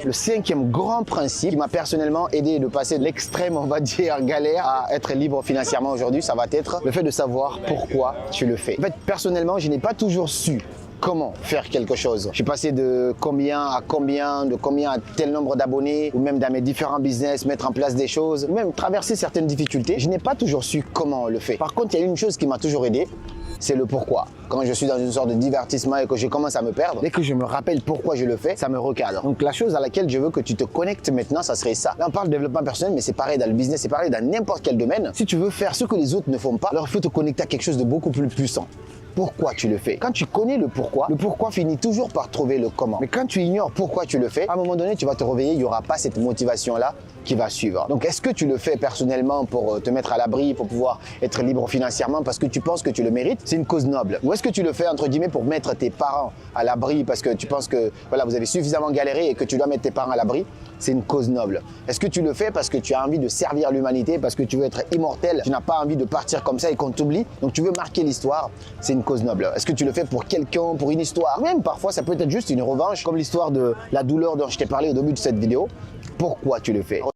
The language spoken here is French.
Le cinquième grand principe qui m'a personnellement aidé de passer de l'extrême, on va dire, galère à être libre financièrement aujourd'hui, ça va être le fait de savoir pourquoi tu le fais. En fait, personnellement, je n'ai pas toujours su comment faire quelque chose. Je suis passé de combien à combien, de combien à tel nombre d'abonnés, ou même dans mes différents business, mettre en place des choses, ou même traverser certaines difficultés. Je n'ai pas toujours su comment on le fait. Par contre, il y a une chose qui m'a toujours aidé, c'est le pourquoi. Quand je suis dans une sorte de divertissement et que je commence à me perdre, dès que je me rappelle pourquoi je le fais, ça me recadre. Donc la chose à laquelle je veux que tu te connectes maintenant, ça serait ça. Là, on parle de développement personnel, mais c'est pareil dans le business, c'est pareil dans n'importe quel domaine. Si tu veux faire ce que les autres ne font pas, alors il faut te connecter à quelque chose de beaucoup plus puissant. Pourquoi tu le fais? Quand tu connais le pourquoi finit toujours par trouver le comment. Mais quand tu ignores pourquoi tu le fais, à un moment donné, tu vas te réveiller, il n'y aura pas cette motivation-là qui va suivre. Donc, est-ce que tu le fais personnellement pour te mettre à l'abri, pour pouvoir être libre financièrement parce que tu penses que tu le mérites? C'est une cause noble. Ou est-ce que tu le fais, entre guillemets, pour mettre tes parents à l'abri parce que tu penses que voilà, vous avez suffisamment galéré et que tu dois mettre tes parents à l'abri? C'est une cause noble. Est-ce que tu le fais parce que tu as envie de servir l'humanité, parce que tu veux être immortel, tu n'as pas envie de partir comme ça et qu'on t'oublie, donc tu veux marquer l'histoire? C'est une cause noble. Est-ce que tu le fais pour quelqu'un, pour une histoire? Même parfois, ça peut être juste une revanche, comme l'histoire de la douleur dont je t'ai parlé au début de cette vidéo. Pourquoi tu le fais?